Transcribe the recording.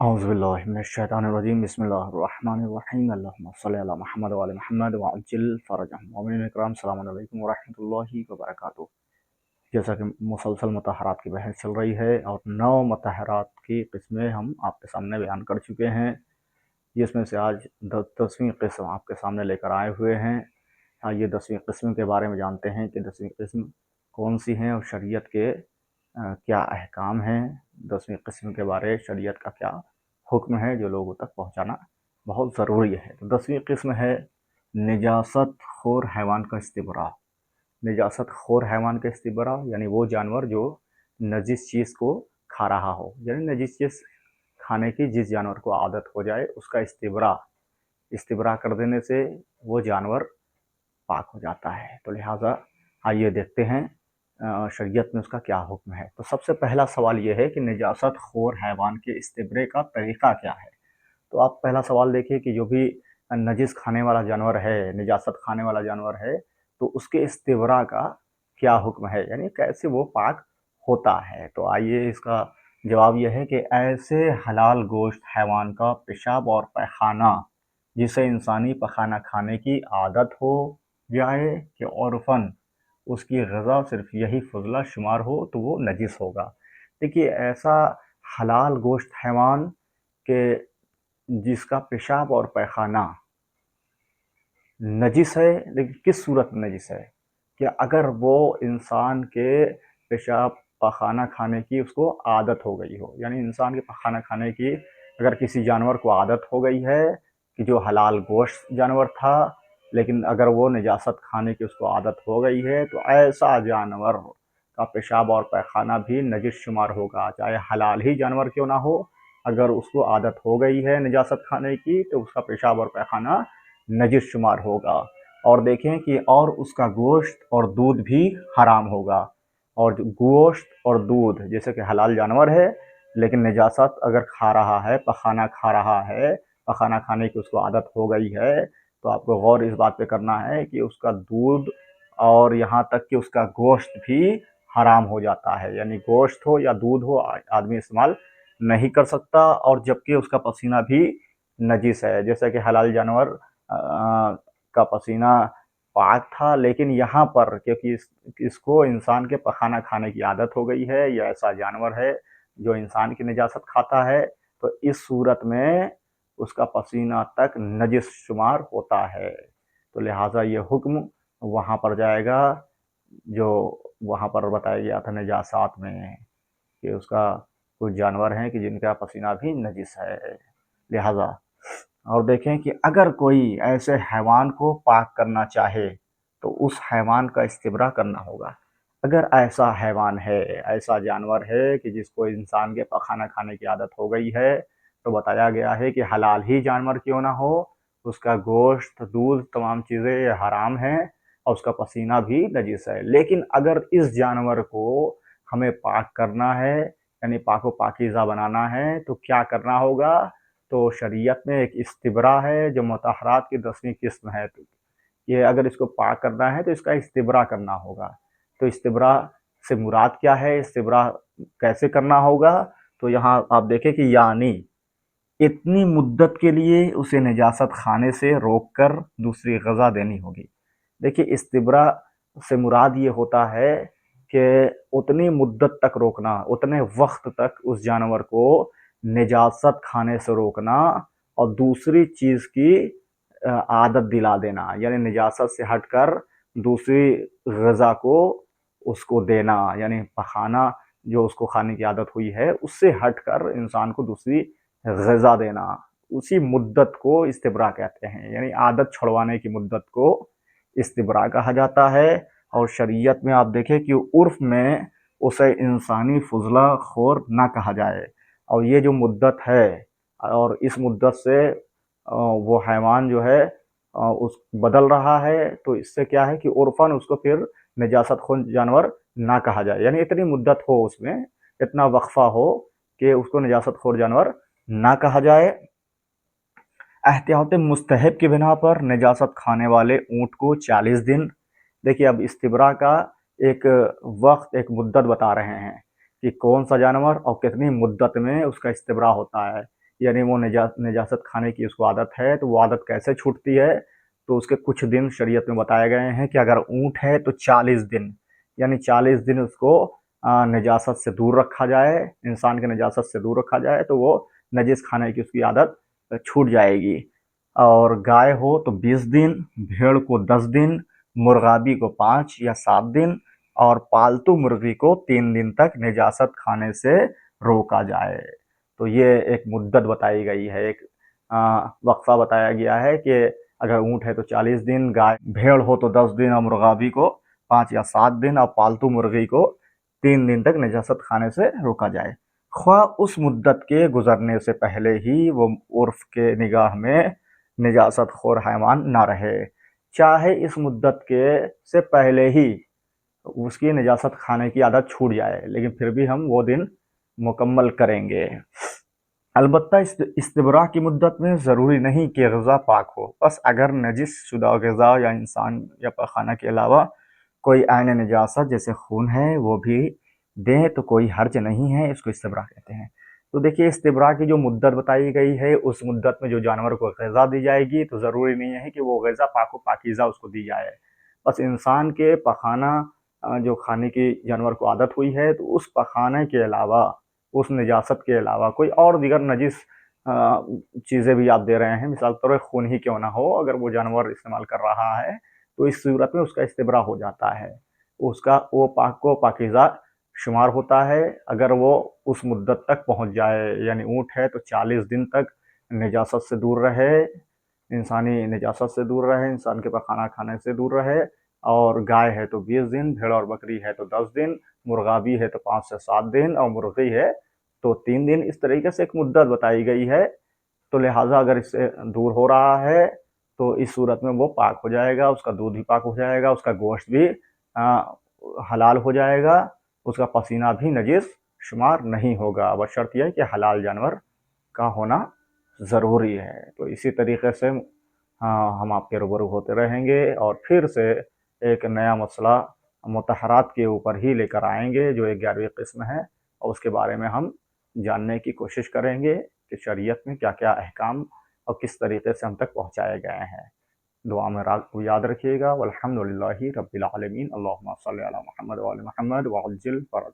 औज़ुबिल्लाहिमिनश्शैतानिर्रजीम बिस्मिल्लाहिर्रहमानिर्रहीम अल्लाहुम्मा सल्लि अला मुहम्मद व आलि मुहम्मद व अज्जिल फ़रजहम। मोमिनीन इकराम अस्सलामु अलैकुम व रहमतुल्लाहि व बरकातुहू। जैसा कि मुसलसल मुतहरात की बहस चल रही है और 9 मुतहरात की किस्में हम आपके सामने बयान कर चुके हैं, जिसमें से आज 10वीं किस्म आपके सामने लेकर आए हुए हैं। आइए 10वीं किस्म के बारे में जानते हैं कि 10वीं किस्म कौन सी है और शरीयत के क्या अहकाम हैं। 10वीं किस्म के बारे शरीयत का क्या हुक्म है जो लोगों तक पहुंचाना बहुत ज़रूरी है। तो 10वीं किस्म है निजासत खोर हैवान का इस्तिबरा। निजासत खोर हैवान का इस्तिबरा यानी वो जानवर जो नजिस चीज़ को खा रहा हो, यानी नजिस चीज़ खाने की जिस जानवर को आदत हो जाए उसका इस्तिबरा कर देने से वो जानवर पाक हो जाता है। तो लिहाजा आइए देखते हैं शरीयत में उसका क्या हुक्म है। तो सबसे पहला सवाल ये है कि निजासत खोर हैवान के इस्तिबरे का तरीक़ा क्या है। तो आप पहला सवाल देखिए कि जो भी नजिस खाने वाला जानवर है, निजासत खाने वाला जानवर है, तो उसके इस्तिबरा का क्या हुक्म है, यानी कैसे वो पाक होता है। तो आइए इसका जवाब यह है कि ऐसे हलाल गोश्त हैवान का पेशाब और पैखाना जिसे इंसानी पखाना खाने की आदत हो जाए कि औरफन उसकी ग़िज़ा सिर्फ यही फजला शुमार हो तो वो नजिस होगा। देखिए ऐसा हलाल गोश्त हैवान के जिसका पेशाब और पैखाना नजिस है, लेकिन किस सूरत में नजिस है कि अगर वो इंसान के पेशाब पखाना खाने की उसको आदत हो गई हो, यानी इंसान के पखाना खाने की अगर किसी जानवर को आदत हो गई है कि जो हलाल गोश्त जानवर था, लेकिन अगर वो निजासत खाने की उसको आदत हो गई है तो ऐसा जानवर का पेशाब और पैखाना भी नजिस शुमार होगा, चाहे हलाल ही जानवर क्यों ना हो। अगर उसको आदत हो गई है निजासत खाने की तो उसका पेशाब और पैखाना नजिस शुमार होगा। और देखें कि और उसका गोश्त और दूध भी हराम होगा। और गोश्त और दूध जैसे कि हलाल जानवर है लेकिन निजासत अगर खा रहा है, पखाना खा रहा है, पखाना खाने की उसको आदत हो गई है, तो आपको गौर इस बात पे करना है कि उसका दूध और यहाँ तक कि उसका गोश्त भी हराम हो जाता है। यानी गोश्त हो या दूध हो आदमी इस्तेमाल नहीं कर सकता, और जबकि उसका पसीना भी नजिस है। जैसे कि हलाल जानवर का पसीना पाक था, लेकिन यहाँ पर क्योंकि इसको इंसान के पखाना खाने की आदत हो गई है, या ऐसा जानवर है जो इंसान की निजासत खाता है, तो इस सूरत में उसका पसीना तक नजिस शुमार होता है। तो लिहाजा ये हुक्म वहाँ पर जाएगा जो वहाँ पर बताया गया था निजासात में कि उसका कुछ जानवर हैं कि जिनका पसीना भी नजिस है। लिहाजा और देखें कि अगर कोई ऐसे हैवान को पाक करना चाहे तो उस हैवान का इस्तिबरा करना होगा। अगर ऐसा हैवान है, ऐसा जानवर है कि जिसको इंसान के पखाना खाने की आदत हो गई है, तो बताया गया है कि हलाल ही जानवर क्यों ना हो, उसका गोश्त, दूध, तमाम चीज़ें हराम हैं और उसका पसीना भी नजिस है। लेकिन अगर इस जानवर को हमें पाक करना है, यानी पाको पाकीज़ा बनाना है, तो क्या करना होगा। तो शरीयत में एक इस्तिबरा है जो मुतहरात की 10वीं किस्म है। तो ये अगर इसको पाक करना है तो इसका इस्तिबरा करना होगा। तो इस्तिबरा से मुराद क्या है, इस्तिबरा कैसे करना होगा। तो यहाँ आप देखें कि यानी इतनी मुद्दत के लिए उसे निजासत खाने से रोक कर दूसरी ग़िज़ा देनी होगी। देखिए इस्तिबरा से मुराद ये होता है कि उतनी मुद्दत तक रोकना, उतने वक्त तक उस जानवर को निजासत खाने से रोकना और दूसरी चीज़ की आदत दिला देना, यानी निजासत से हटकर दूसरी ग़िज़ा को उसको देना, यानी पखाना जो उसको खाने की आदत हुई है उससे हटकर इंसान को दूसरी ग़िज़ा देना। उसी मुद्दत को इस्तिबरा कहते हैं, यानी आदत छुड़वाने की मुद्दत को इस्तिबरा कहा जाता है। और शरीयत में आप देखें कि उर्फ़ में उसे इंसानी फुज़ला खोर ना कहा जाए। और ये जो मुद्दत है और इस मुद्दत से वो हैवान जो है उस बदल रहा है, तो इससे क्या है कि उर्फ़न उसको फिर निजासत खोर जानवर ना कहा जाए, यानी इतनी मुद्दत हो, उसमें इतना वक्फ़ा हो कि उसको निजासत खोर जानवर ना कहा जाए। एहतियात मुस्तहब की बिना पर निजासत खाने वाले ऊँट को 40 दिन। देखिए अब इस्तिबरा का एक वक्त, एक मुद्दत बता रहे हैं कि कौन सा जानवर और कितनी मुद्दत में उसका इस्तिबरा होता है। यानी वो नजासत खाने की उसको आदत है, तो वो आदत कैसे छूटती है? तो उसके कुछ दिन शरीयत में बताए गए हैं कि अगर ऊँट है तो 40 दिन, यानी 40 दिन उसको नजासत से दूर रखा जाए, इंसान के नजासत से दूर रखा जाए, तो वो नजिस खाने की उसकी आदत छूट जाएगी। और गाय हो तो 20 दिन, भेड़ को 10 दिन, मुर्गाबी को 5 या 7 दिन, और पालतू मुर्गी को 3 दिन तक नजासत खाने से रोका जाए। तो ये एक मुद्दत बताई गई है, एक वक्फा बताया गया है कि अगर ऊँट है तो 40 दिन, गाय भेड़ हो तो 10 दिन, और मुर्गाबी को 5 या 7 दिन, और पालतू मुर्गी को 3 दिन तक नजासत खाने से रोका जाए। ख्वाह उस मुद्दत के गुजरने से पहले ही वो उर्फ के निगाह में नजासत खोर हैवान ना रहे, चाहे इस मुद्दत के से पहले ही उसकी नजासत खाने की आदत छूट जाए, लेकिन फिर भी हम वो दिन मुकम्मल करेंगे। अलबत्ता इस्तिबरा की मुद्दत में ज़रूरी नहीं कि ग़िज़ा पाक हो, बस अगर नजिस शुदा ग़िज़ा या इंसान या पखाना के अलावा कोई ऐन नजासत जैसे खून है वो भी दें तो कोई हर्ज नहीं है, इसको इस्तिबरा कहते हैं। तो देखिए, इस्तिबरा की जो मुद्दत बताई गई है, उस मुद्दत में जो जानवर को ग़िज़ा दी जाएगी, तो ज़रूरी नहीं है कि वो ग़िज़ा पाक व पाकीज़ा उसको दी जाए। बस इंसान के पखाना जो खाने की जानवर को आदत हुई है, तो उस पखाने के अलावा, उस नजासत के अलावा कोई और दीगर नजिस चीज़ें भी आप दे रहे हैं, मिसाल के तौर पर खून ही क्यों ना हो, अगर वो जानवर इस्तेमाल कर रहा है तो इस सूरत में उसका इस्तिबरा हो जाता है, उसका वो पाक व पाकीज़ा शुमार होता है। अगर वो उस मुद्दत तक पहुंच जाए, यानी ऊँट है तो 40 दिन तक नजासत से दूर रहे, इंसानी नजासत से दूर रहे, इंसान के पखाना खाने से दूर रहे, और गाय है तो 20 दिन, भेड़ और बकरी है तो 10 दिन, मुर्गाबी है तो 5 से 7 दिन, और मुर्गी है तो 3 दिन। इस तरीके से एक मुद्दत बताई गई है। तो लिहाजा अगर इससे दूर हो रहा है तो इस सूरत में वो पाक हो जाएगा, उसका दूध भी पाक हो जाएगा, उसका गोश्त भी हलाल हो जाएगा, उसका पसीना भी नजिस शुमार नहीं होगा, बशर्त यह कि हलाल जानवर का होना ज़रूरी है। तो इसी तरीके से हम आपके रूबरू होते रहेंगे, और फिर से एक नया मसला मुतहरात के ऊपर ही लेकर आएंगे, जो 11वीं किस्म है, और उसके बारे में हम जानने की कोशिश करेंगे कि शरीयत में क्या क्या अहकाम और किस तरीके से हम तक पहुँचाए गए हैं। दुआ में याद रखिएगा। वल्हम्दुलिल्लाहि रब्बिल आलमीन। अल्लाहुम्मा सल्लि अला मुहम्मद व आलि मुहम्मद व अज्जिल फरज।